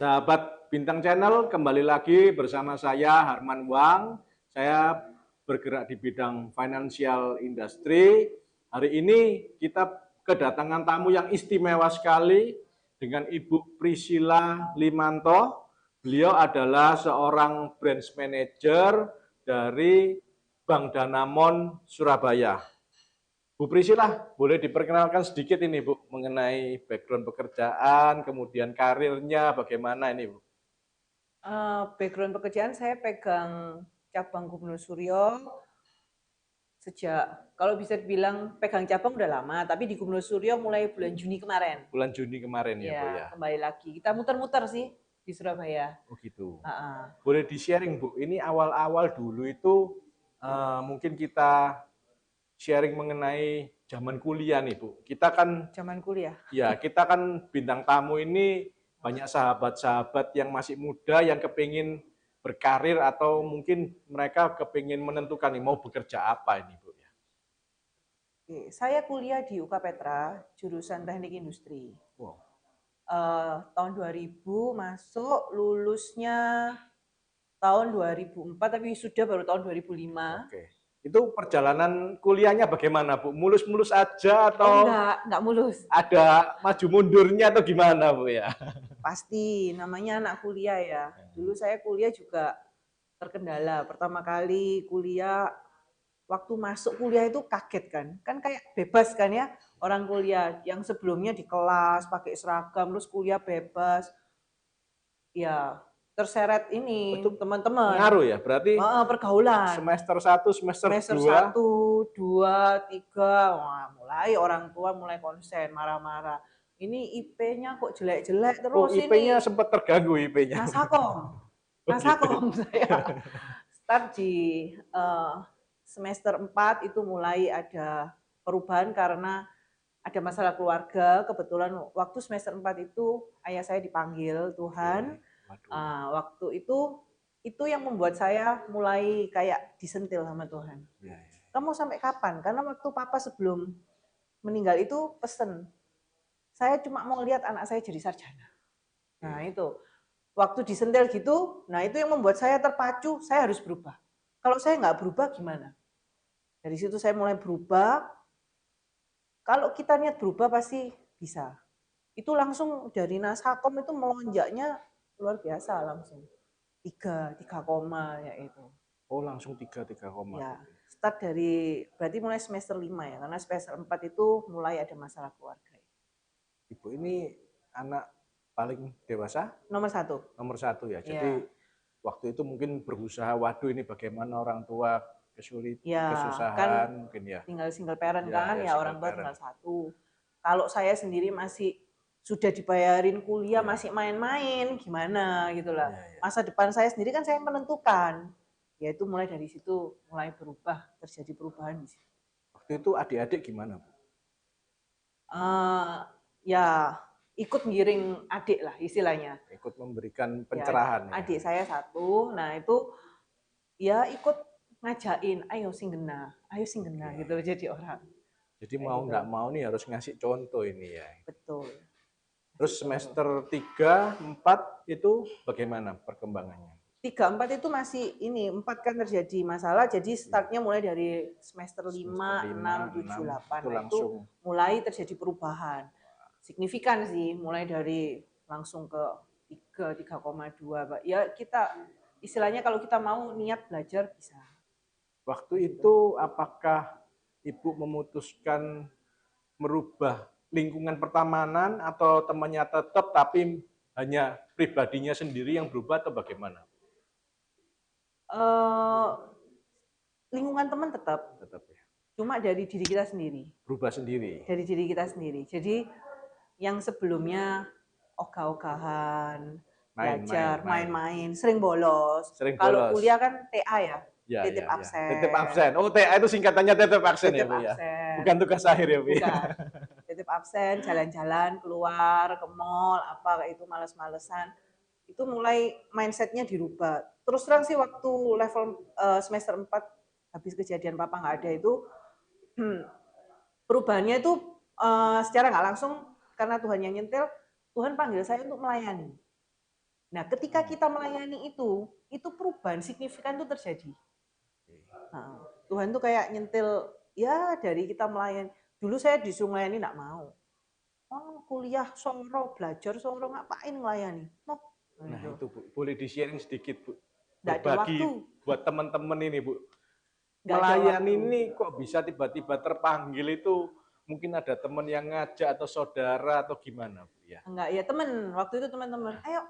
Sahabat Bintang Channel, kembali lagi bersama saya Harman Wang. Saya bergerak di bidang financial industry. Hari ini kita kedatangan tamu yang istimewa sekali dengan Ibu Priscilla Limanto. Beliau adalah seorang branch manager dari Bank Danamon Surabaya. Bu Priscilla, boleh diperkenalkan sedikit ini Bu, mengenai background pekerjaan, kemudian karirnya bagaimana ini Bu? Background pekerjaan saya pegang cabang Gubernur Suryo sejak, kalau bisa dibilang pegang cabang udah lama, tapi di Gubernur Suryo mulai bulan Juni kemarin. Bulan Juni kemarin ya Bu Ya, ya? kembali lagi. Kita muter-muter sih di Surabaya. Oh gitu. Uh-uh. Boleh di-sharing Bu, ini awal-awal dulu itu mungkin kita sharing mengenai zaman kuliah nih Bu. Zaman kuliah. Kita kan bintang tamu ini banyak sahabat-sahabat yang masih muda yang kepingin berkarir atau mungkin mereka kepingin menentukan nih mau bekerja apa ini Bu ya. Oke, saya kuliah di UK Petra, jurusan Teknik Industri. Wow. Tahun 2000 masuk, lulusnya tahun 2004, tapi sudah baru tahun 2005. Oke. Itu perjalanan kuliahnya bagaimana Bu? Mulus-mulus aja Oh atau enggak mulus. ada maju mundurnya atau gimana Bu ya? Pasti, namanya anak kuliah ya. Dulu saya kuliah juga terkendala. Pertama kali kuliah, waktu masuk kuliah itu kaget kan. Kan kayak bebas kan ya, orang kuliah yang sebelumnya di kelas pakai seragam, terus kuliah bebas. Ya, terseret ini Itu teman-teman. pengaruh ya, berarti Pergaulan. semester 1, semester Semester 2. 1, 2, 3, wah mulai orang tua mulai konsen, marah-marah. Ini IP-nya kok jelek-jelek Oh, terus IP-nya ini. sempat terganggu IP-nya. Nasakom, Oh gitu. Nasakom saya start di semester 4 itu mulai ada perubahan karena ada masalah keluarga. Kebetulan waktu semester 4 itu ayah saya dipanggil Tuhan. Oke. Waduh. Waktu itu yang membuat saya mulai kayak disentil sama Tuhan. Ya, ya. Kamu sampai kapan? Karena waktu papa sebelum meninggal itu pesen, saya cuma mau lihat anak saya jadi sarjana. Nah itu, waktu disentil gitu, nah itu yang membuat saya terpacu, saya harus berubah. Kalau saya nggak berubah gimana? Dari situ saya mulai berubah. Kalau kita niat berubah pasti bisa. Itu langsung dari Nasakom itu melonjaknya luar biasa langsung. Tiga koma ya itu. Oh, langsung 3 koma Ya, gitu. start dari berarti mulai semester 5 ya, karena semester 4 itu mulai ada masalah keluarga. Ibu ini anak paling dewasa? Nomor 1. Nomor 1 ya. Jadi Ya. waktu itu mungkin berusaha, waduh ini bagaimana orang tua Ya, kan kesusahan mungkin ya. tinggal single parent Ya, kan, ya ya single orang tua parent. tinggal satu. Kalau saya sendiri masih sudah dibayarin kuliah, Ya. masih main-main, gimana gitu lah. Ya, ya. Masa depan saya sendiri kan saya menentukan. Yaitu mulai dari situ, mulai berubah, terjadi perubahan di situ. Waktu itu adik-adik gimana Bu? Ya ikut ngiring adik lah istilahnya. Ikut memberikan Ya, pencerahan ya. adik saya satu, nah itu ya ikut ngajain, ayo sing gena gitu jadi orang. Jadi Kayak mau gitu. nggak mau nih harus ngasih contoh ini ya. Betul. Terus semester 3, 4 itu bagaimana perkembangannya? 3, 4 itu masih ini, 4 kan terjadi masalah, jadi startnya mulai dari semester Semester 5, 5, 6, 7, 6 8. itu Nah itu langsung mulai terjadi perubahan. Signifikan sih, mulai dari langsung ke 3,2. Ya kita, istilahnya kalau kita mau niat belajar bisa. waktu itu apakah Ibu memutuskan merubah lingkungan pertemanan atau temannya tetap tapi hanya pribadinya sendiri yang berubah atau bagaimana? Eh, Lingkungan teman tetap, Tetap ya. cuma dari diri kita sendiri. Berubah sendiri. Dari diri kita sendiri. Jadi yang sebelumnya ogah-ogahan, belajar, main-main, sering bolos. Sering Kalau bolos. kuliah kan TA ya, Ya, titip ya, ya. Titip absen. absen. Oh, TA itu singkatannya titip absen ya, Titip Bu ya. absen. Bukan tugas akhir ya, Bu ya. Bukan. Titip absen, jalan-jalan, keluar, ke mall, apa kayak itu males-malesan. Itu mulai mindsetnya dirubah. Terus terang sih waktu level semester 4 habis kejadian papa nggak ada itu, perubahannya itu secara nggak langsung karena Tuhan yang nyentil, Tuhan panggil saya untuk melayani. Nah, ketika kita melayani itu perubahan signifikan itu terjadi. Nah, Tuhan tuh kayak nyentil, ya dari kita melayani. Dulu saya disuruh melayani nggak mau. Oh, kuliah soro, belajar soro, ngapain melayani? No. Nah Gitu. itu Bu, boleh di-sharing sedikit Bu. Nggak ada waktu. Berbagi buat teman-teman ini Bu. Nggak ada Melayani waktu. ini kok bisa tiba-tiba terpanggil itu mungkin ada teman yang ngajak atau saudara atau gimana Bu ya? Enggak, ya teman. Waktu itu teman-teman, ayo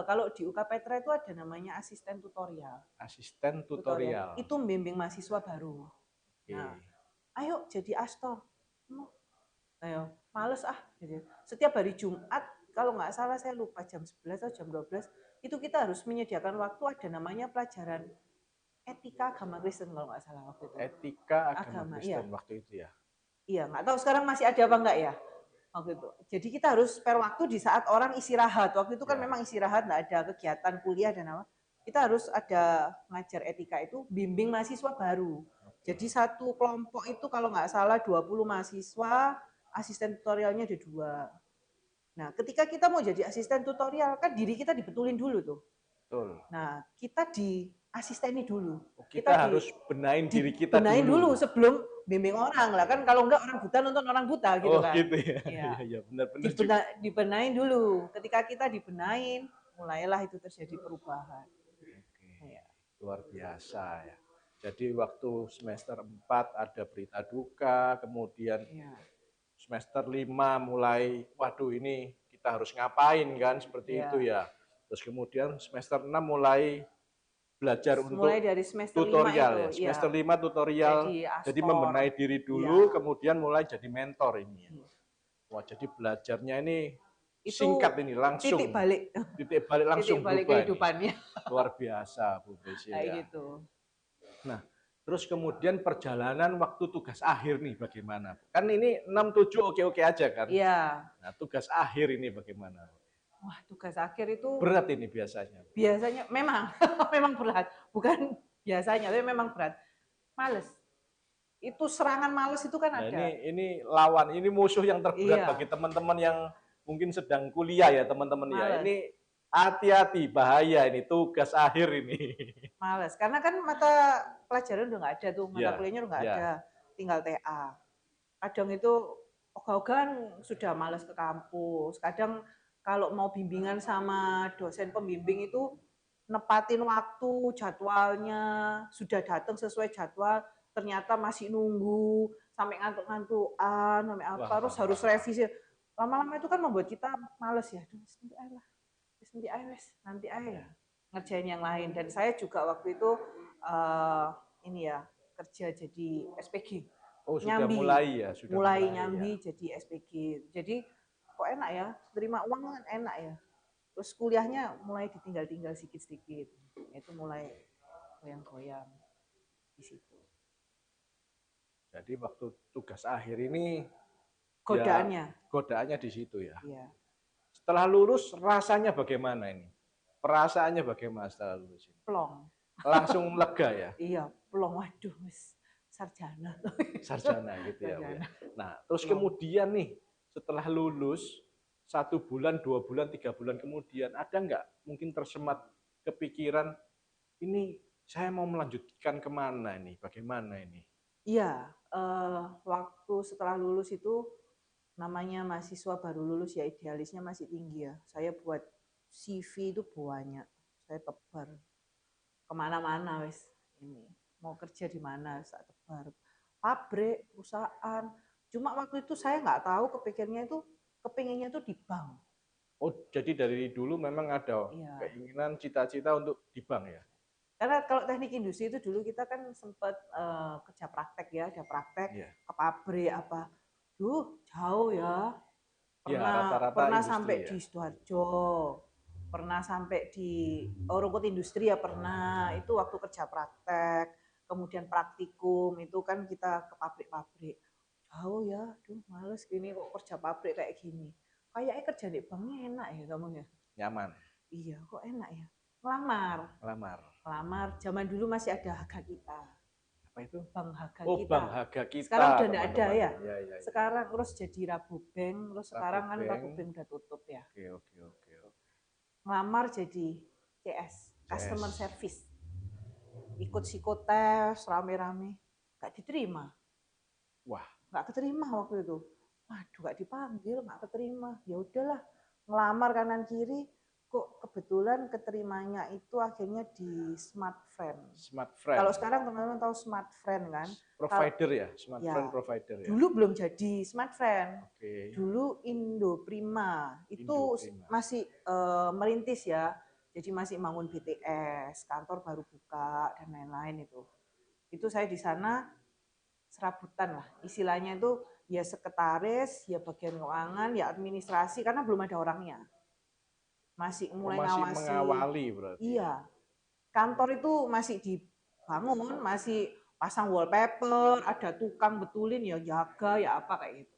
kalau di UK Petra itu ada namanya asisten tutorial. Asisten tutorial. Itu membimbing mahasiswa baru. Nah, Oke. ayo jadi astor. Ayo, males ah. Gitu. Setiap hari Jumat, kalau nggak salah saya lupa jam 11 atau jam 12, itu kita harus menyediakan waktu ada namanya pelajaran etika agama Kristen kalau nggak salah waktu itu. Etika agama Agama, iya. Kristen waktu itu ya. Iya, nggak tahu sekarang masih ada apa enggak ya waktu itu. Jadi kita harus spare waktu di saat orang istirahat. Waktu itu kan Ya. memang istirahat, nggak ada kegiatan kuliah dan apa. Kita harus ada ngajar etika itu, bimbing mahasiswa baru. Jadi satu kelompok itu kalau nggak salah 20 mahasiswa, asisten tutorialnya ada 2. Nah, ketika kita mau jadi asisten tutorial, kan diri kita dibetulin dulu tuh. Betul. Nah, kita di asisteni dulu. Kita harus benahin diri kita benahin dulu. sebelum bimbing orang lah kan, kalau enggak orang buta nonton orang buta gitu kan. Gitu ya. Iya, Iya benar-benar. dibenahin dulu. Ketika kita dibenahin, mulailah itu terjadi perubahan. Oke. Ya. Luar biasa ya. Jadi waktu semester 4 ada berita duka, kemudian semester 5 mulai, waduh ini kita harus ngapain kan, seperti itu ya. Terus kemudian semester 6 mulai belajar mulai untuk dari semester tutorial 5 itu, ya. Semester 5 tutorial, jadi membenahi diri dulu, kemudian mulai jadi mentor ini ya. Wah, jadi belajarnya ini itu singkat ini, langsung. Titik balik langsung berubah kehidupannya. Luar biasa Bu Besi ya. Gitu. Nah, terus kemudian perjalanan waktu tugas akhir nih bagaimana? Kan ini 6-7 oke-oke aja kan? Iya. Nah, tugas akhir ini bagaimana? Wah, tugas akhir itu berat ini biasanya. Biasanya memang memang berat. Bukan biasanya, tapi memang berat. Males. Itu serangan males itu kan ada. Ini lawan, ini musuh yang terberat bagi teman-teman yang mungkin sedang kuliah ya teman-teman ya. Ini hati-hati, bahaya ini tugas akhir ini. Males, karena kan mata pelajaran udah nggak ada tuh, mata kuliahnya udah nggak ada, tinggal TA. Kadang itu ogah-ogahan sudah males ke kampus. Kadang kalau mau bimbingan sama dosen pembimbing itu nepatin waktu, jadwalnya sudah datang sesuai jadwal, ternyata masih nunggu sampai ngantuk-ngantukan, sampai apa, terus harus revisi. Lama-lama itu kan membuat kita males ya. Nanti aja ngerjain yang lain. Dan saya juga waktu itu ini ya kerja jadi SPG. Oh, sudah mulai ya, mulai nyambi jadi SPG. Jadi kok enak ya, terima uang kan enak ya. Terus kuliahnya mulai ditinggal-tinggal sedikit-sedikit. Itu mulai goyang-goyang di situ. Jadi waktu tugas akhir ini godaannya di situ ya. Iya. Setelah lulus rasanya bagaimana ini? Perasaannya bagaimana setelah lulus ini? Plong. Langsung lega ya? Iya, plong. Waduh, sarjana. Sarjana gitu ya. Nah, terus kemudian nih setelah lulus 1 bulan, 2 bulan, 3 bulan kemudian ada nggak mungkin tersemat kepikiran ini saya mau melanjutkan kemana ini? Bagaimana ini? Iya, waktu setelah lulus itu namanya mahasiswa baru lulus ya idealisnya masih tinggi ya. Saya buat CV itu banyak, saya tebar kemana-mana wes ini mau kerja di mana saya tebar pabrik perusahaan. Cuma waktu itu saya nggak tahu kepinginnya itu di bank. Oh jadi dari dulu memang ada keinginan cita-cita untuk di bank ya? Karena kalau teknik industri itu dulu kita kan sempat kerja praktek ya, ada praktek ke pabrik apa. Jauh ya. Pernah sampai di Sidoarjo, pernah sampai di rumput industri ya pernah. Itu waktu kerja praktek, kemudian praktikum itu kan kita ke pabrik-pabrik. Jauh ya, males gini kok kerja pabrik kayak gini. Kayaknya kerja di banknya enak ya kamu ya. Nyaman. Iya, kok enak ya. Ngelamar. Zaman dulu masih ada Haga Kita. Apa itu? Bank Haga Kita. Bank Haga Kita. Sekarang udah enggak ada ya. Sekarang terus jadi Rabobank, terus sekarang kan Rabobank udah tutup ya. Oke. ngelamar jadi CS, Customer CS. Service. Ikut psikotes rame-rame, nggak diterima. Wah, Nggak keterima waktu itu. Waduh, nggak dipanggil, nggak keterima. Ya udahlah, ngelamar kanan kiri, kok kebetulan keterimanya itu akhirnya di Smart Friend. Smart Kalau Friend. sekarang teman-teman tahu Smart Friend kan? Provider ya, Smart Friend Ya, provider ya. dulu belum jadi Smart Friend. Oke. Dulu Indo Prima itu Indoprima. masih merintis ya. Jadi masih bangun BTS, kantor baru buka dan lain-lain itu. Itu saya di sana serabutan lah. Istilahnya itu ya sekretaris, ya bagian keuangan, ya administrasi karena belum ada orangnya. Masih mulai Masih ngawasi. mengawali berarti. Iya, kantor itu masih dibangun, masih pasang wallpaper, ada tukang betulin ya jaga ya apa kayak gitu.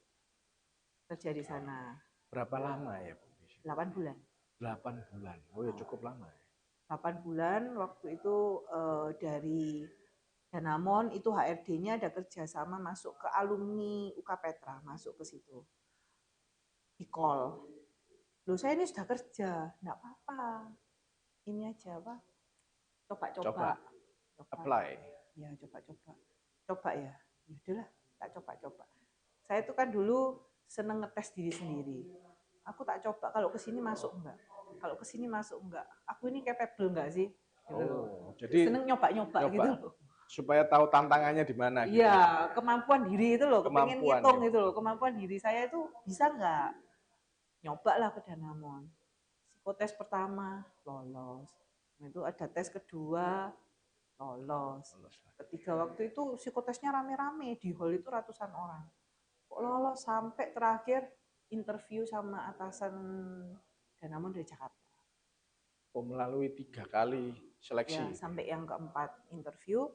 Kerja di sana. Berapa lama ya, Bu? 8 bulan. 8 bulan. Oh ya cukup lama ya. 8 bulan waktu itu dari Danamon itu HRD-nya ada kerjasama masuk ke alumni UK Petra, masuk ke situ. Di call. Loh saya ini sudah kerja, enggak apa-apa. Ini aja apa? Coba Coba-coba. apply. Ya coba-coba. Coba ya. Ya udahlah, tak coba-coba. Saya itu kan dulu seneng ngetes diri sendiri. Aku tak coba kalau ke sini masuk enggak. Kalau ke sini masuk enggak. Aku ini capable enggak sih? Gitu loh. Oh, jadi Seneng nyoba-nyoba nyoba gitu loh. supaya tahu tantangannya di mana gitu Iya, ya. kemampuan diri itu loh, kepengen Kemampuan ngitung ya. gitu loh, kemampuan diri saya itu bisa nggak? Nyoba lah ke Danamon. Psikotes pertama, lolos. Itu ada tes kedua, lolos. Ketiga waktu itu psikotesnya rame-rame, di hall itu ratusan orang. Kok lolos sampai terakhir interview sama atasan Danamon dari Jakarta. Oh, melalui 3 kali Ya, seleksi. sampai yang keempat interview.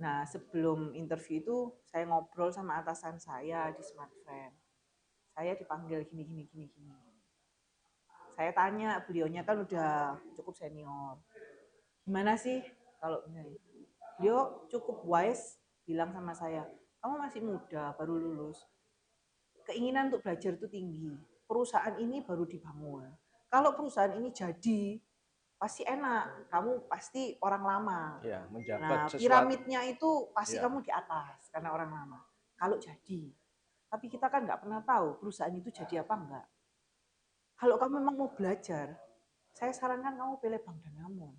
Nah, sebelum interview itu saya ngobrol sama atasan saya di Smart Friend. Saya dipanggil gini gini gini gini. Saya tanya, beliaunya kan udah cukup senior. Gimana sih kalau ini? Beliau cukup wise bilang sama saya, kamu masih muda, baru lulus. Keinginan untuk belajar itu tinggi. Perusahaan ini baru dibangun. Kalau perusahaan ini jadi, pasti enak. Kamu pasti orang lama. Ya, menjabat Nah, sesuatu. piramidnya itu pasti Ya. kamu di atas karena orang lama. Kalau jadi. Tapi kita kan nggak pernah tahu perusahaan itu jadi apa enggak. Kalau kamu memang mau belajar, saya sarankan kamu pilih Bank Danamon.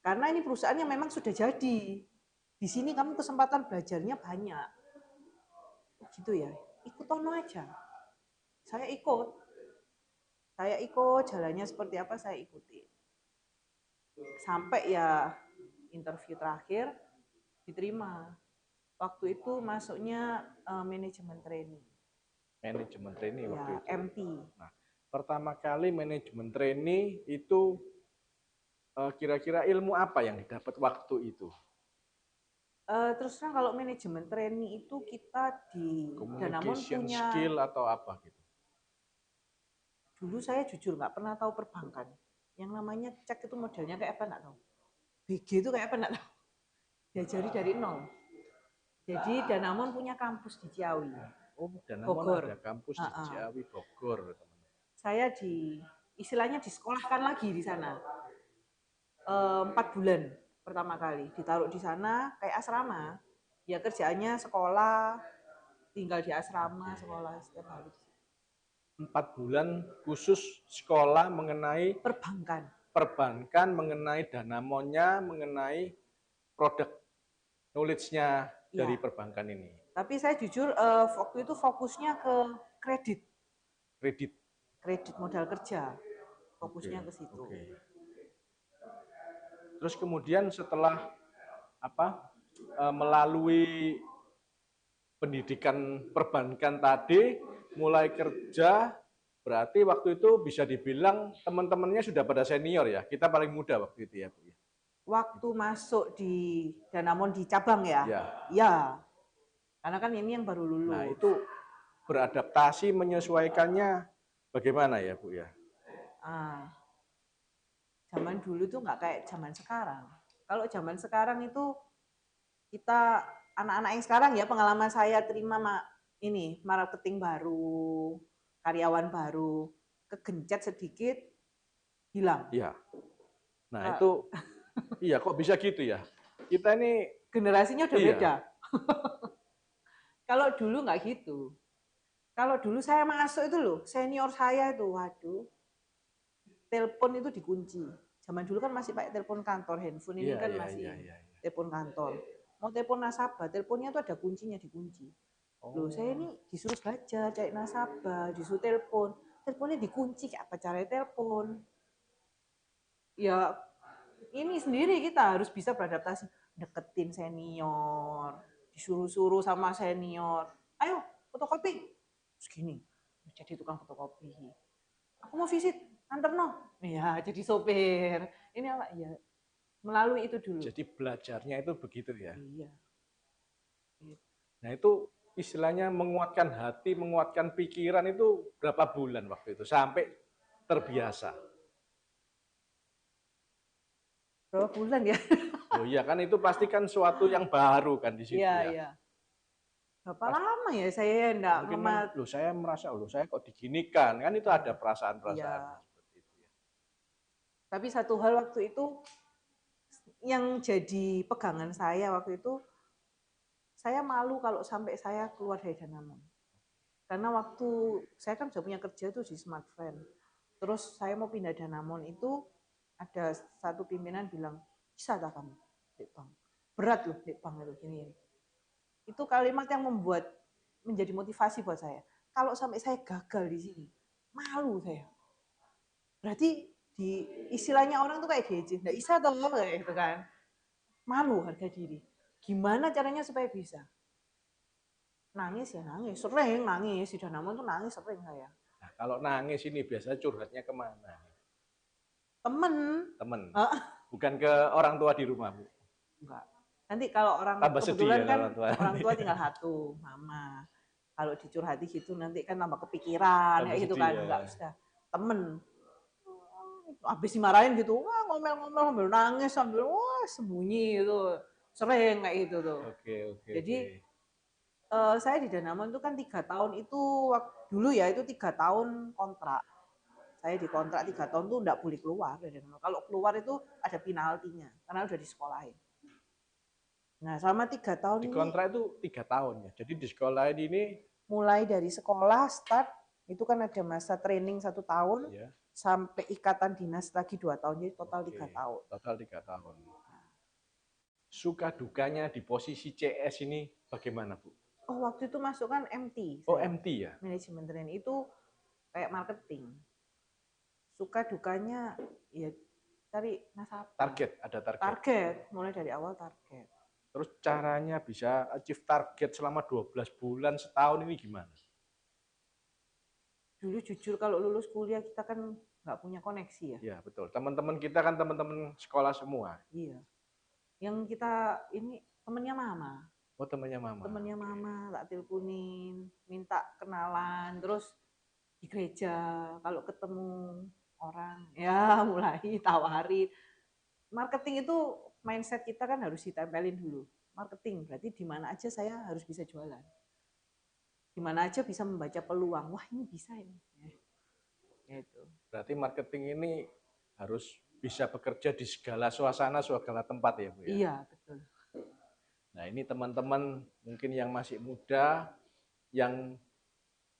Karena ini perusahaannya memang sudah jadi. Di sini kamu kesempatan belajarnya banyak. Oh gitu ya, ikut tono aja. Saya ikut. Saya ikut, jalannya seperti apa saya ikuti. Sampai ya interview terakhir diterima. Waktu itu masuknya manajemen training. Manajemen trainee waktu Ya, itu. MT. Nah, pertama kali manajemen trainee itu kira-kira ilmu apa yang didapat waktu itu? Terus terang kalau manajemen training itu kita di Danamon Communication punya, skill atau apa gitu? dulu saya jujur nggak pernah tahu perbankan. Yang namanya cek itu modelnya kayak apa nggak tahu. BG itu kayak apa nggak tahu. Diajari dari nol. Jadi Danamon punya kampus di Ciawi, Oh, Danamon Bogor. ada kampus di Ciawi, Bogor, teman. Saya istilahnya disekolahkan lagi di sana. 4 bulan pertama kali ditaruh di sana kayak asrama. Ya kerjaannya sekolah, tinggal di asrama, sekolah setiap hari. 4 bulan khusus sekolah mengenai Perbankan. perbankan, mengenai Danamonnya, mengenai produk knowledge-nya dari Ya. perbankan ini. Tapi saya jujur waktu itu fokusnya ke kredit. Kredit. Kredit modal kerja. Fokusnya ke situ. Terus kemudian setelah melalui pendidikan perbankan tadi, mulai kerja, berarti waktu itu bisa dibilang teman-temannya sudah pada senior ya. Kita paling muda waktu itu ya, Bu. Waktu masuk di Danamon di cabang ya? Ya. Ya. Karena kan ini yang baru lulus. Nah, itu beradaptasi menyesuaikannya bagaimana ya, Bu ya? Zaman dulu tuh nggak kayak zaman sekarang. Kalau zaman sekarang itu kita anak-anak yang sekarang ya, pengalaman saya terima ini marketing baru, karyawan baru, kegencet sedikit hilang. Iya. Nah, Nah, itu iya kok bisa gitu ya? Kita ini generasinya udah iya. beda. Kalau dulu nggak gitu. Kalau dulu saya masuk itu loh, senior saya itu, waduh, telepon itu dikunci. Zaman dulu kan masih pakai telepon kantor, handphone ini Iya, kan iya, masih iya, ini, iya. telepon kantor. Mau telepon nasabah, teleponnya tuh ada kuncinya dikunci. Loh, saya Oh. ini disuruh belajar cari nasabah, disuruh telepon, teleponnya dikunci, kayak apa caranya telepon? Ya ini sendiri kita harus bisa beradaptasi, deketin senior, disuruh-suruh sama senior, ayo fotokopi, terus gini, jadi tukang fotokopi. Aku mau visit, antar no, ya jadi sopir. Ini apa? Ya melalui itu dulu. Jadi belajarnya itu begitu ya. Iya. Nah, itu istilahnya menguatkan hati, menguatkan pikiran itu berapa bulan waktu itu sampai terbiasa. Berapa bulan ya? Loh iya kan itu pasti kan suatu yang baru kan di Iya, situ ya. iya. Berapa Pas lama ya saya enggak mungkin kan ngemat. loh saya merasa loh saya kok diginikan kan itu ada Iya. perasaan-perasaannya seperti itu ya. Tapi satu hal waktu itu yang jadi pegangan saya waktu itu, saya malu kalau sampai saya keluar dari Danamon. Karena waktu saya kan sudah punya kerja tuh di Smartfren. Terus saya mau pindah Danamon itu ada satu pimpinan bilang, bisa tak kamu, Dek Bang? Berat loh, Dek Bang itu gini. Itu kalimat yang membuat menjadi motivasi buat saya. Kalau sampai saya gagal di sini, malu saya. Berarti di istilahnya orang tuh kayak gece, nggak bisa dong kayak gitu kan. Malu harga diri. Gimana caranya supaya bisa? Nangis ya nangis, sering nangis. Di Danamon tuh nangis sering saya. Nah, kalau nangis ini biasanya curhatnya kemana? Temen, Temen. uh, Bukan ke orang tua di rumah, Bu. enggak. Nanti kalau orang Tambah sedih kebetulan ya kan kalau orang tua. orang tua tinggal satu, mama. Kalau dicurhati gitu nanti kan tambah kepikiran Tambah kayak gitu sedih kan. ya. Enggak sudah. Temen habis dimarahin gitu, wah ngomel-ngomel sambil nangis sambil wah sembunyi itu. Sering kayak gitu tuh. Oke, oke, Jadi oke. saya di Danamon itu kan 3 tahun itu dulu ya itu 3 tahun kontrak. Saya dikontrak 3 tahun tuh enggak boleh keluar dari Danamon. Kalau keluar itu ada penaltinya karena udah disekolahin. Nah selama 3 tahun Di ini kontrak itu 3 tahun ya. Jadi di sekolah ini mulai dari sekolah start itu kan ada masa training 1 tahun ya. sampai ikatan dinas lagi 2 tahun jadi total Oke, 3 tahun. total 3 tahun. Suka dukanya di posisi CS ini bagaimana, Bu? Oh waktu itu masuk kan MT Oh, saya, MT ya? manajemen training itu kayak marketing. Suka dukanya ya cari nasabah. Target, ada target. Target, mulai dari awal target. Terus caranya bisa achieve target selama 12 bulan setahun ini gimana? Dulu jujur kalau lulus kuliah kita kan nggak punya koneksi ya. Ya, betul. Teman-teman kita kan teman-teman sekolah semua. Iya. Yang kita ini temennya mama. Oh, temannya mama. Temennya mama tak teleponin, minta kenalan, terus di gereja kalau ketemu orang ya mulai tawarin. Marketing itu mindset kita kan harus ditempelin dulu. Marketing berarti di mana aja saya harus bisa jualan. Di mana aja bisa membaca peluang. Wah, ini bisa ini. Gitu. Berarti marketing ini harus bisa bekerja di segala suasana, segala tempat ya, Bu ya? Iya, betul. Nah, ini teman-teman mungkin yang masih muda, yang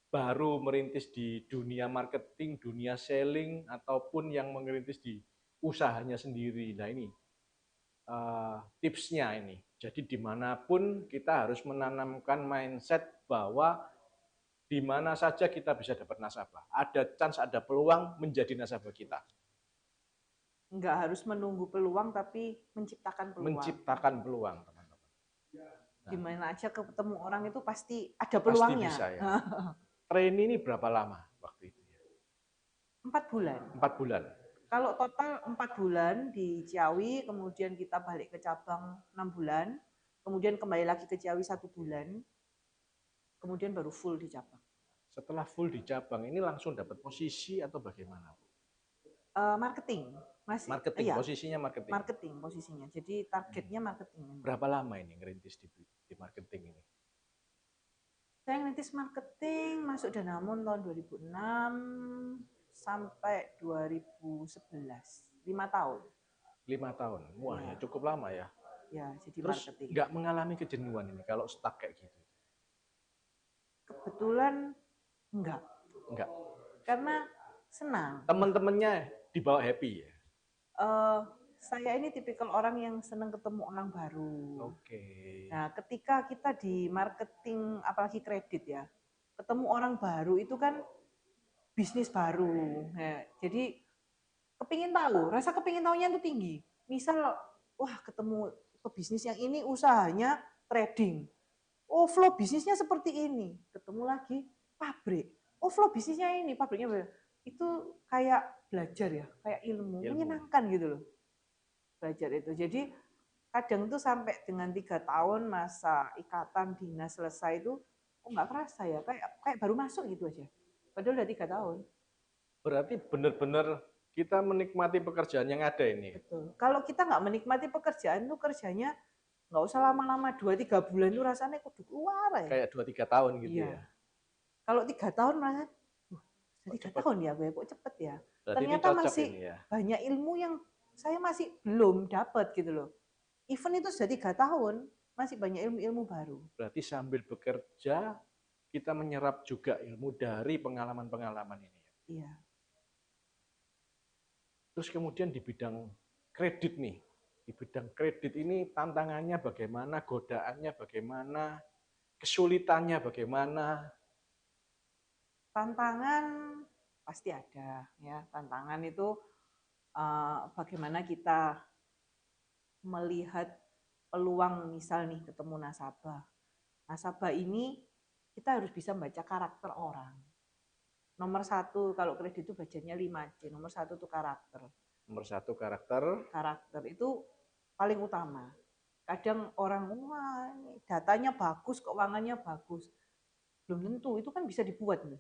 baru merintis di dunia marketing, dunia selling, ataupun yang merintis di usahanya sendiri. Nah, ini tipsnya ini. Jadi dimanapun kita harus menanamkan mindset bahwa di mana saja kita bisa dapat nasabah. Ada chance, ada peluang menjadi nasabah kita. Nggak harus menunggu peluang, tapi menciptakan peluang. Menciptakan peluang, teman-teman. Nah, di mana aja ketemu orang itu pasti ada pasti peluangnya. bisa ya. Train ini berapa lama waktu itu? 4 bulan. 4 bulan. Kalau total 4 bulan di Ciawi, kemudian kita balik ke cabang 6 bulan, kemudian kembali lagi ke Ciawi 1 bulan, kemudian baru full di cabang. Setelah full di cabang ini langsung dapat posisi atau bagaimana, Bu? Marketing. Masih, Marketing, iya, posisinya marketing. marketing posisinya. Jadi targetnya marketing. Berapa lama ini ngerintis di marketing ini? Saya ngerintis marketing, masuk Danamon tahun 2006, sampai 2011, 5 tahun. 5 tahun. Wah, ya Ya, cukup lama ya. ya jadi Terus marketing. nggak mengalami kejenuhan ini kalau stuck kayak gitu? Kebetulan enggak, Enggak. karena senang. Teman-temannya dibawa happy ya? Eh, saya ini tipikal orang yang senang ketemu orang baru. Oke. Nah, ketika kita di marketing, apalagi kredit ya, ketemu orang baru itu kan bisnis baru. Nah, jadi kepingin tahu, rasa kepingin tahunya itu tinggi. Misal, wah ketemu pebisnis yang ini usahanya trading. Oh flow bisnisnya seperti ini. Ketemu lagi pabrik. Oh flow bisnisnya ini, pabriknya beda. Itu kayak belajar ya, kayak ilmu, Ilmu. menyenangkan gitu loh. Belajar itu. Jadi kadang tuh sampai dengan 3 tahun masa ikatan dinas selesai itu, kok nggak kerasa ya, kayak baru masuk gitu aja. Padahal udah 3 tahun. Berarti benar-benar kita menikmati pekerjaan yang ada ini. Betul. Kalau kita nggak menikmati pekerjaan tuh kerjanya nggak usah lama-lama 2-3 bulan tuh rasanya kudu keluar ya. Kayak 2-3 tahun gitu Iya. ya. Kalau 3 tahun merasa, sudah Kok 3 cepet? tahun ya gue, kok cepet ya. Berarti ini Ternyata cocok masih ini ya. banyak ilmu yang saya masih belum dapat gitu loh. Even itu sudah 3 tahun, masih banyak ilmu-ilmu baru. Berarti sambil bekerja, kita menyerap juga ilmu dari pengalaman-pengalaman ini. Iya. Terus kemudian di bidang kredit nih, di bidang kredit ini tantangannya bagaimana, godaannya bagaimana, kesulitannya bagaimana. Tantangan pasti ada ya. Tantangan itu bagaimana kita melihat peluang, misal nih ketemu nasabah. Nasabah ini kita harus bisa membaca karakter orang. Nomor satu kalau kredit itu bacanya 5C. Nomor satu itu karakter. Nomor satu karakter. Karakter itu paling utama. Kadang orang, wah datanya bagus, keuangannya bagus. Belum tentu, itu kan bisa dibuat nih.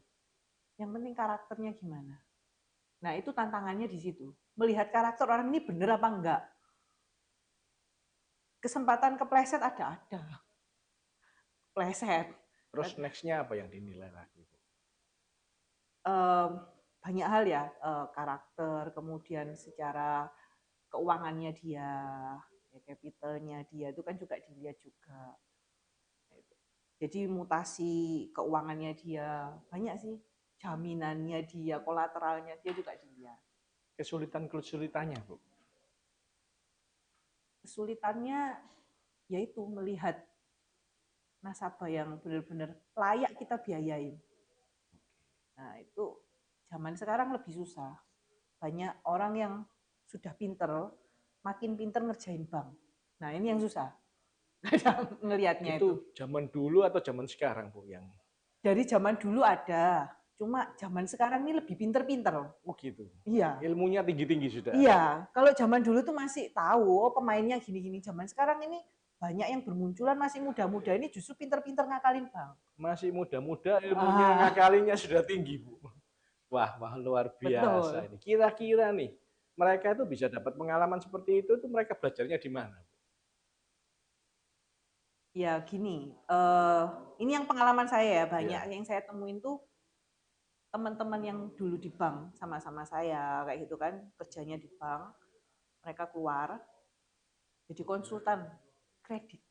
Yang penting karakternya gimana. Nah itu tantangannya di situ. Melihat karakter orang ini bener apa enggak. Kesempatan kepleset ada. Pleset. Terus next-nya apa yang dinilai lagi? Banyak hal ya, karakter, kemudian secara keuangannya dia, ya, capitalnya dia itu kan juga dilihat juga. Jadi mutasi keuangannya dia banyak sih, jaminannya dia, kolateralnya dia juga dilihat. Kesulitan-kesulitannya, Bu? Kesulitannya yaitu melihat nasabah yang benar-benar layak kita biayain. Nah itu zaman sekarang lebih susah. Banyak orang yang sudah pinter, makin pinter ngerjain bank. Nah ini yang susah. Ngelihatnya itu. Itu zaman dulu atau zaman sekarang, Bu, yang Dari zaman dulu ada, cuma zaman sekarang ini lebih pinter-pinter. oh gitu. Iya. Ilmunya tinggi-tinggi sudah. Iya, kalau zaman dulu tuh masih tahu, oh pemainnya gini-gini. Zaman sekarang ini banyak yang bermunculan masih muda-muda ini justru pinter-pinter ngakalin bank. Masih muda-muda, ilmunya ngakalinya sudah tinggi, Bu. Wah, luar biasa Betul. ini. Kira-kira nih, mereka itu bisa dapat pengalaman seperti itu tuh mereka belajarnya di mana? Ya gini, ini yang pengalaman saya ya, banyak Ya. yang saya temuin tuh teman-teman yang dulu di bank sama-sama saya kayak gitu kan, kerjanya di bank, mereka keluar jadi konsultan kredit.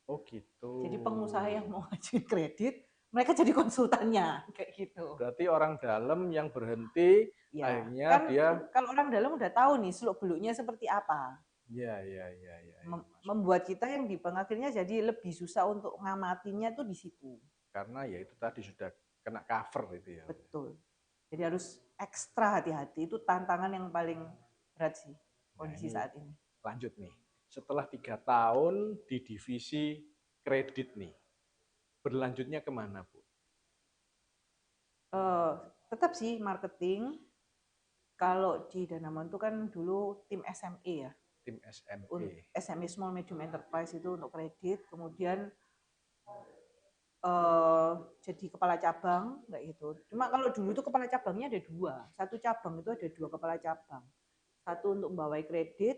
Oh gitu. Jadi pengusaha yang mau ngajuin kredit, mereka jadi konsultannya kayak gitu. Berarti orang dalam yang berhenti, Ya, akhirnya kan dia, kalau orang dalam udah tahu nih seluk-beluknya seperti apa. ya. Membuat kita yang di bank akhirnya jadi lebih susah untuk ngamatinya tuh di situ. Karena ya itu tadi sudah kena cover itu ya. Betul. Jadi harus ekstra hati-hati. Itu tantangan yang paling berat sih Nah kondisi ini saat ini. lanjut nih. Setelah 3 tahun di divisi kredit nih, berlanjutnya kemana, Bu? Tetap sih marketing. Kalau di Danamon itu kan dulu tim SME ya. Tim SME. SME Small Medium Enterprise itu untuk kredit. Kemudian jadi kepala cabang kayak gitu. Cuma kalau dulu tuh kepala cabangnya ada dua. Satu cabang itu ada dua kepala cabang. Satu untuk membawai kredit,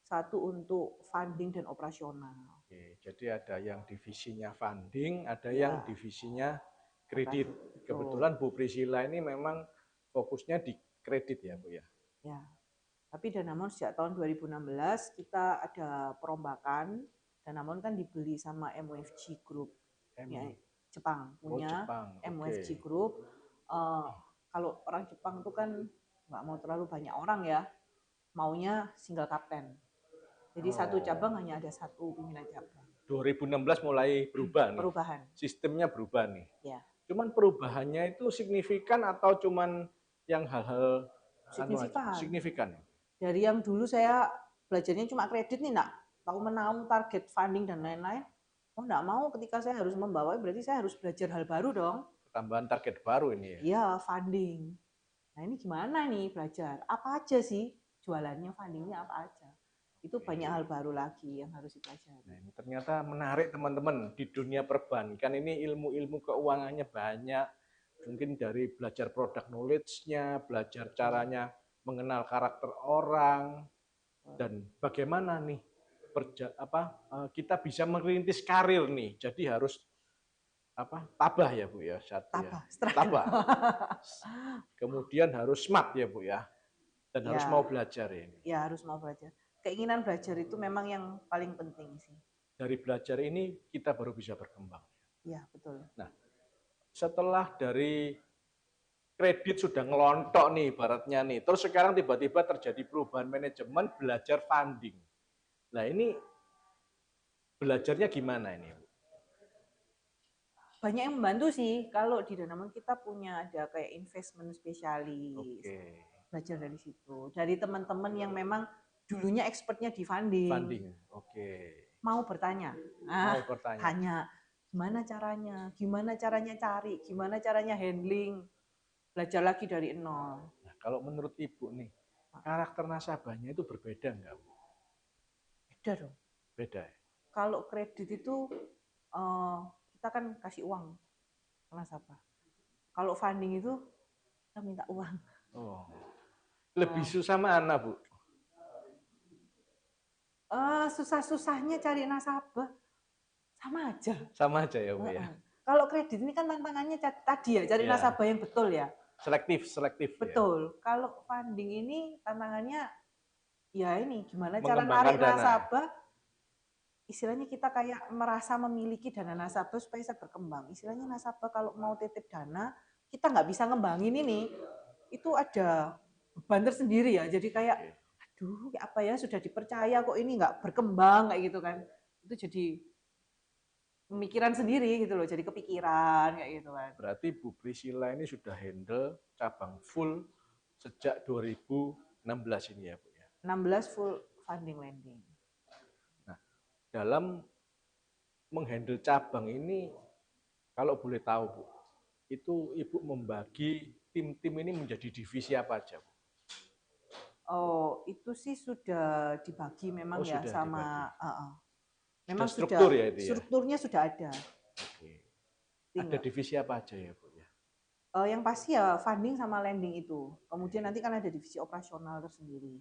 satu untuk funding dan operasional. Oke, jadi ada yang divisinya funding, ada Ya, yang divisinya kredit. betul. Kebetulan Bu Priscilla ini memang fokusnya di kredit ya Bu ya. Ya. Tapi Danamon sejak tahun 2016 kita ada perombakan. Danamon kan dibeli sama MUFG Group, ya, Jepang punya. Jepang. MUFG Group. Kalau orang Jepang itu kan nggak mau terlalu banyak orang ya, maunya single kapten. Jadi satu cabang hanya ada satu pimpinan cabang. 2016 mulai berubah nih. Perubahan. Sistemnya berubah nih. Ya. Cuman perubahannya itu signifikan atau cuman yang hal-hal signifikan? Dari yang dulu saya belajarnya cuma kredit nih, nak tahu menau target funding dan lain-lain. Oh, enggak mau, ketika saya harus membawa berarti saya harus belajar hal baru dong. Tambahan target baru ini ya? Iya, funding. Nah ini gimana nih belajar? Apa aja sih jualannya, fundingnya apa aja? Itu banyak hal baru lagi yang harus dipelajari. Nah, ini ternyata menarik teman-teman. Di dunia perbankan ini ilmu-ilmu keuangannya banyak. Mungkin dari belajar product knowledge-nya, belajar caranya mengenal karakter orang, dan bagaimana nih kita bisa merintis karir nih. Jadi harus tabah ya Bu ya. Tabah. Kemudian harus smart ya Bu ya. Dan harus mau belajar ini. Ya, harus mau belajar. Keinginan belajar itu memang yang paling penting sih. Dari belajar ini kita baru bisa berkembang. Iya, betul. Nah, setelah dari kredit sudah ngelontok nih ibaratnya nih, terus sekarang tiba-tiba terjadi perubahan manajemen, belajar funding. Nah ini belajarnya gimana ini? Banyak yang membantu sih. Kalau di Danamon kita punya ada kayak investment spesialis. Belajar dari situ. Dari teman-teman yang memang dulunya expertnya di funding. Mau bertanya. Tanya gimana caranya cari, gimana caranya handling. Belajar lagi dari nol. Nah, kalau menurut Ibu nih, karakter nasabahnya itu berbeda nggak Bu? Beda dong. Beda ya? Kalau kredit itu kita kan kasih uang ke nasabah. Kalau funding itu kita minta uang. Oh. Lebih susah mana Bu? Susah-susahnya cari nasabah sama aja. Sama aja ya Bu ya. Kalau kredit ini kan tantangannya tadi ya, cari nasabah yang betul ya. Selektif. Betul. Ya. Kalau funding ini tantangannya ya ini gimana cara narik nasabah. Istilahnya kita kayak merasa memiliki dana nasabah supaya bisa berkembang. Istilahnya nasabah kalau mau titip dana, kita nggak bisa ngembangin ini. Itu ada beban tersendiri ya. Jadi kayak, aduh apa ya sudah dipercaya kok ini nggak berkembang kayak gitu kan. Itu jadi pemikiran sendiri gitu loh, jadi kepikiran kayak gitu kan. Berarti Bu Priscilla ini sudah handle cabang full sejak 2016 ini ya Bu ya? 16 full funding lending. Nah, dalam menghandle cabang ini, kalau boleh tahu Bu, itu Ibu membagi tim-tim ini menjadi divisi apa aja Bu? Oh, itu sih sudah dibagi memang ya sama memang struktur ya itu ya? Strukturnya sudah ada. Oke. Ada divisi apa aja ya Bu ya? Yang pasti ya funding sama lending itu. Kemudian nanti kan ada divisi operasional tersendiri.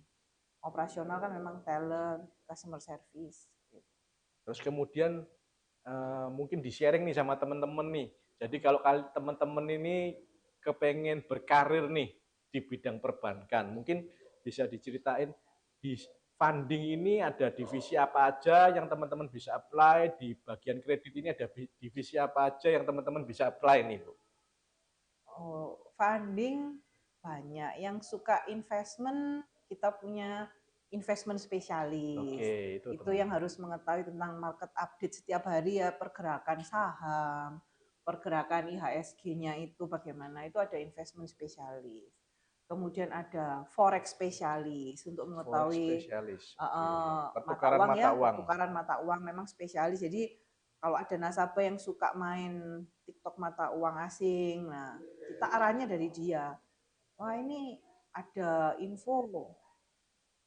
Operasional kan memang teller, customer service. Terus kemudian mungkin di-sharing nih sama teman-teman nih. Jadi kalau teman-teman ini kepengen berkarir nih di bidang perbankan, mungkin bisa diceritain di funding ini ada divisi apa aja yang teman-teman bisa apply, di bagian kredit ini ada divisi apa aja yang teman-teman bisa apply nih Bu? Oh, funding banyak. Yang suka investment, kita punya investment spesialis. Itu yang harus mengetahui tentang market update setiap hari ya, pergerakan saham, pergerakan IHSG-nya itu bagaimana, itu ada investment spesialis. Kemudian ada forex spesialis untuk mengetahui pertukaran mata uang memang spesialis. Jadi kalau ada nasabah yang suka main TikTok mata uang asing, nah kita arahnya dari dia. Wah ini ada info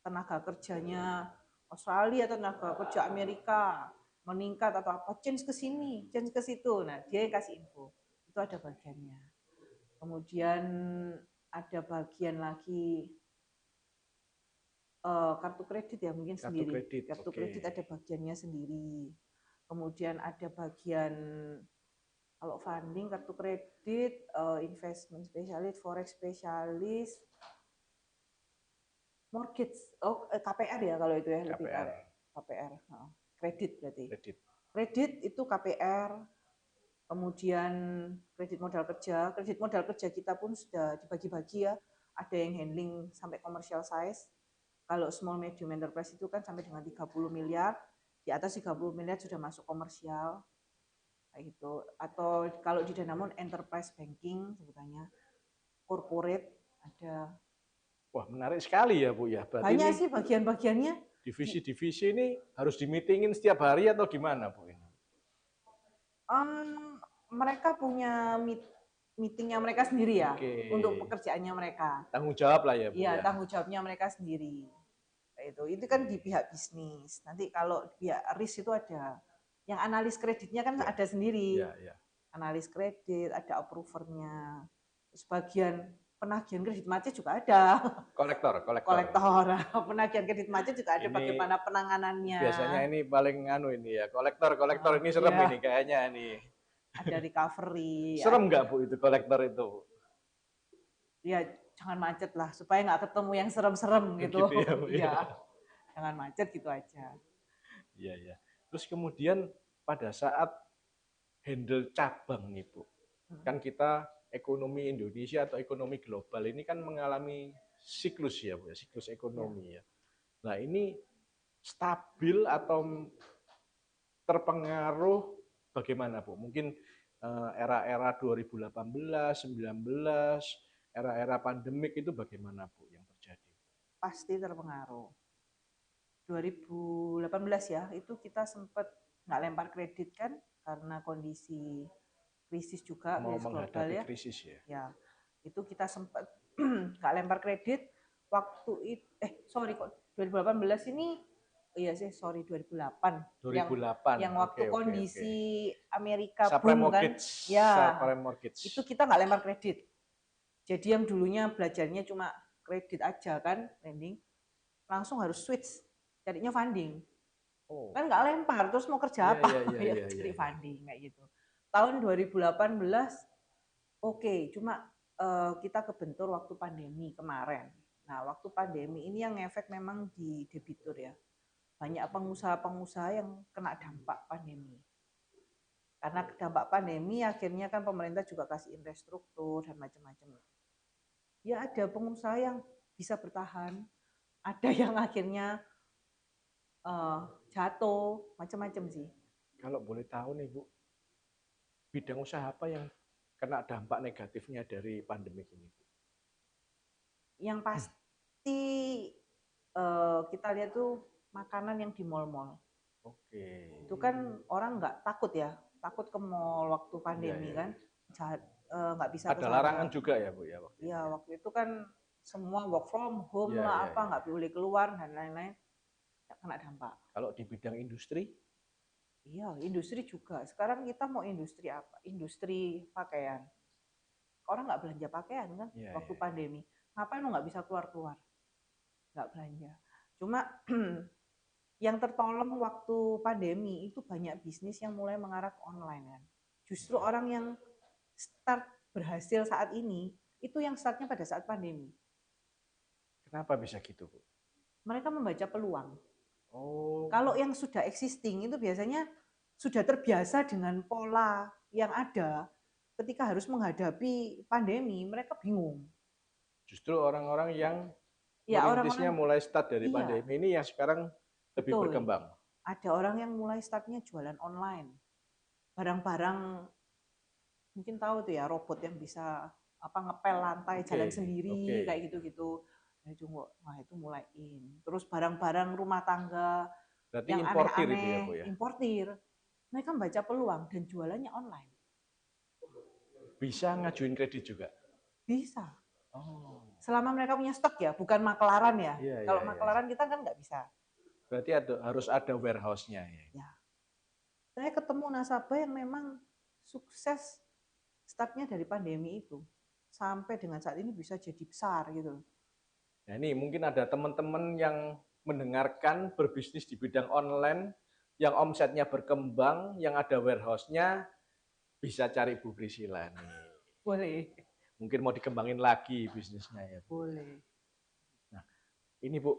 tenaga kerjanya Australia atau tenaga kerja Amerika meningkat atau apa, change ke sini, change ke situ. Nah dia yang kasih info. Itu ada bagiannya. Kemudian ada bagian lagi kartu kredit ya mungkin sendiri. Kartu kredit ada bagiannya sendiri. Kemudian ada bagian kalau funding, kartu kredit, investment spesialis, forex spesialis, Mortgage, KPR ya kalau itu ya, lebih KPR, ke KPR. Kredit berarti. kredit. Kredit itu KPR, kemudian kredit modal kerja kita pun sudah dibagi-bagi ya. Ada yang handling sampai commercial size. Kalau small medium enterprise itu kan sampai dengan 30 miliar, di atas 30 miliar sudah masuk komersial kayak gitu. Atau kalau di Danamon enterprise banking sebutannya, corporate ada. Wah, menarik sekali ya, Bu ya. Berarti Banyak ini sih bagian-bagiannya. divisi-divisi ini harus dimitingin setiap hari atau gimana, Bu ini? Mereka punya meetingnya mereka sendiri ya, Oke. untuk pekerjaannya mereka. Tanggung jawab lah ya, Bu Iya, ya. tanggung jawabnya mereka sendiri. Itu kan di pihak bisnis. Nanti kalau pihak risk itu ada yang analis kreditnya kan Ya, ada sendiri. ya. Analis kredit, ada approvernya. Sebagian penagihan kredit macet juga ada. Kolektor. Kolektor. Penagihan kredit macet juga ada, Ini bagaimana penanganannya. biasanya ini paling ini ya, kolektor ini serem Ya, ini kayaknya ini. ada recovery, Serem ada. nggak, Bu, itu kolektor itu? Ya jangan macet lah, supaya nggak ketemu yang serem-serem gitu. Gitu ya, Bu ya. Iya, jangan macet gitu aja. Iya. Terus kemudian pada saat handle cabang nih, Bu. Kan kita ekonomi Indonesia atau ekonomi global ini kan mengalami siklus ya, Bu, siklus ekonomi ya. Nah, ini stabil atau terpengaruh bagaimana, Bu? Mungkin era-era 2018, 19, era-era pandemik itu bagaimana, Bu, yang terjadi? Pasti terpengaruh. 2018 ya, itu kita sempat nggak lempar kredit kan, karena kondisi krisis juga, Mau krisis global menghadapi ya. krisis ya. Ya, itu kita sempat nggak lempar kredit waktu itu. Sorry kok 2018 ini, iya sih, sorry 2008. 2008. Yang waktu Oke. kondisi Amerika Subprime boom kan, mortgage. ya Subprime mortgage. itu kita nggak lempar kredit. Jadi yang dulunya belajarnya cuma kredit aja kan, lending, langsung harus switch, carinya funding. Oh. Kan nggak lempar, terus mau kerja apa? Ya, cari funding kayak gitu. Tahun 2018, oke, cuma kita kebentur waktu pandemi kemarin. Nah, waktu pandemi ini yang ngefek memang di debitur ya. Banyak pengusaha-pengusaha yang kena dampak pandemi. Karena dampak pandemi akhirnya kan pemerintah juga kasih infrastruktur dan macam-macam. Ya ada pengusaha yang bisa bertahan, ada yang akhirnya jatuh, macam-macam sih. Kalau boleh tahu nih, Bu, bidang usaha apa yang kena dampak negatifnya dari pandemi ini, Bu? Yang pasti kita lihat tuh makanan yang di mall-mall. Oke. Itu kan orang nggak takut ya, takut ke mall waktu pandemi kan, nggak bisa ke Ada sana. larangan juga ya, Bu ya waktu itu. Iya, waktu itu kan semua work from home lah, nggak boleh keluar dan lain-lain, kena dampak. Kalau di bidang industri? Iya, industri juga. Sekarang kita mau industri apa? Industri pakaian. Orang nggak belanja pakaian kan waktu pandemi. Ngapain lo nggak bisa keluar-keluar? Nggak belanja. Cuma yang tertolong waktu pandemi itu banyak bisnis yang mulai mengarah ke online kan. Justru orang yang start berhasil saat ini, itu yang startnya pada saat pandemi. Kenapa bisa gitu, Bu? Mereka membaca peluang. Oh. Kalau yang sudah existing itu biasanya sudah terbiasa dengan pola yang ada, ketika harus menghadapi pandemi, mereka bingung. Justru orang-orang yang Ya, merintisnya mulai start dari pandemi ini yang sekarang lebih berkembang. Ada orang yang mulai startnya jualan online. Barang-barang, mungkin tahu tuh ya, robot yang bisa ngepel lantai, jalan sendiri, kayak gitu-gitu. Nah, itu mulai in. Terus barang-barang rumah tangga, berarti yang importir aneh-aneh, itu ya, Bu ya? Importir. Mereka membaca peluang dan jualannya online. Bisa ngajuin kredit juga? Bisa. Oh. Selama mereka punya stok ya, bukan makelaran ya. Kalau makelaran kita kan nggak bisa. Berarti harus ada warehouse-nya ya. Saya ketemu nasabah yang memang sukses startnya dari pandemi itu sampai dengan saat ini bisa jadi besar gitu. Nah, ini mungkin ada teman-teman yang mendengarkan berbisnis di bidang online yang omsetnya berkembang, yang ada warehouse-nya, bisa cari Bu Priscilla nih. Boleh. Mungkin mau dikembangin lagi bisnisnya ya. Boleh. Nah, Ini Bu,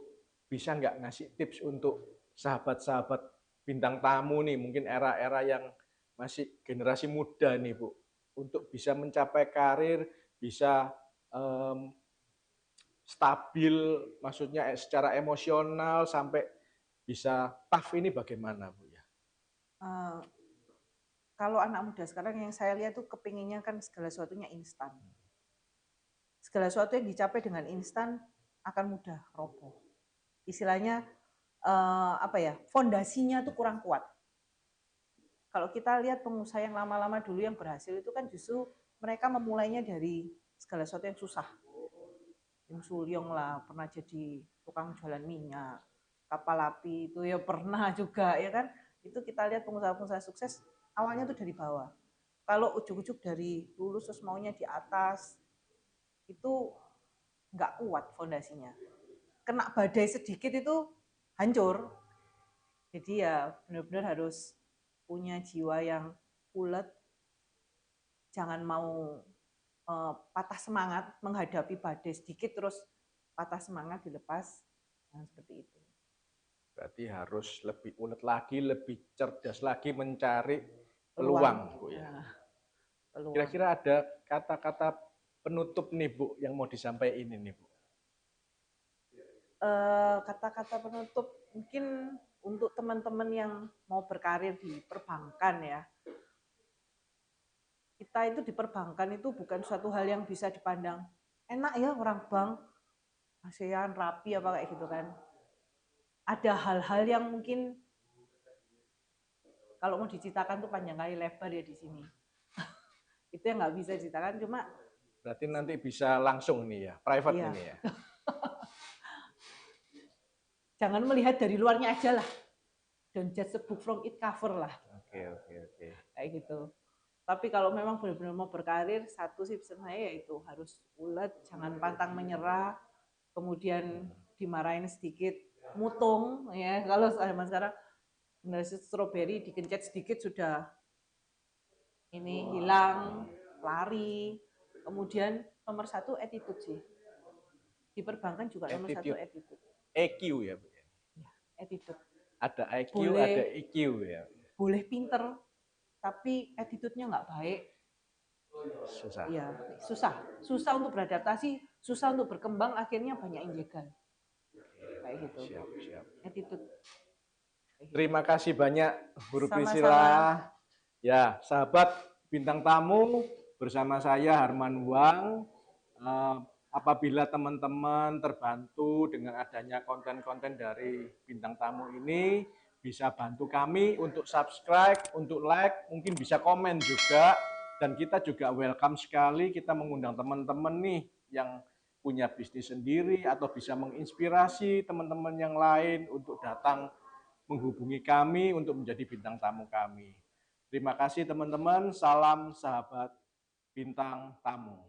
bisa nggak ngasih tips untuk sahabat-sahabat bintang tamu nih, mungkin era-era yang masih generasi muda nih Bu, untuk bisa mencapai karir, bisa um, stabil, maksudnya secara emosional sampai bisa tough ini bagaimana Bu ya? Uh, kalau anak muda sekarang yang saya lihat tuh kepinginnya kan segala sesuatunya instan. Segala sesuatu yang dicapai dengan instan akan mudah roboh. Istilahnya apa ya? Fondasinya tuh kurang kuat. Kalau kita lihat pengusaha yang lama-lama dulu yang berhasil itu kan justru mereka memulainya dari segala sesuatu yang susah. Im Sulyong lah, pernah jadi tukang jualan minyak, kapal api itu ya pernah juga ya kan. Itu kita lihat pengusaha-pengusaha sukses awalnya tuh dari bawah. Kalau ujuk-ujuk dari lulus terus maunya di atas, itu nggak kuat fondasinya. Kena badai sedikit itu hancur. Jadi ya benar-benar harus punya jiwa yang ulet, jangan mau patah semangat menghadapi badai sedikit terus patah semangat dilepas, nah, seperti itu. Berarti harus lebih ulet lagi, lebih cerdas lagi mencari Peluang, peluang Bu ya. nah, peluang. Kira-kira ada kata-kata penutup nih Bu yang mau disampaikan ini nih Bu. Kata-kata penutup mungkin untuk teman-teman yang mau berkarir di perbankan ya. Kita itu di perbankan itu bukan suatu hal yang bisa dipandang enak ya orang bank, ASEAN rapi apa kayak gitu kan. Ada hal-hal yang mungkin kalau mau diceritakan tuh panjang kali lebar ya di sini. Itu yang nggak bisa diceritakan, cuma berarti nanti bisa langsung nih ya, private iya. ini ya. Jangan melihat dari luarnya aja lah. Don't judge a book from its cover lah. Oke. Kayak gitu. Tapi kalau memang benar-benar mau berkarir, satu sih pesan saya yaitu harus ulet, jangan pantang menyerah, kemudian dimarahin sedikit, mutung ya. Kalau zaman sekarang generasi stroberi dikencet sedikit sudah ini hilang, lari. Kemudian nomor satu attitude sih. Di perbankan juga nomor satu Attitude, attitude. EQ ya Bu. Ya, attitude. Ada IQ, Boleh ada EQ ya. boleh pinter, tapi attitude-nya nggak baik, Susah. ya susah untuk beradaptasi, susah untuk berkembang, akhirnya banyak injekan kayak gitu. Siap. Attitude. Terima kasih banyak Bu Sama-sama. Priscilla. Ya, sahabat bintang tamu bersama saya Harman Wang. Apabila teman-teman terbantu dengan adanya konten-konten dari bintang tamu ini, bisa bantu kami untuk subscribe, untuk like, mungkin bisa komen juga. Dan kita juga welcome sekali, kita mengundang teman-teman nih yang punya bisnis sendiri atau bisa menginspirasi teman-teman yang lain untuk datang menghubungi kami untuk menjadi bintang tamu kami. Terima kasih teman-teman, salam sahabat bintang tamu.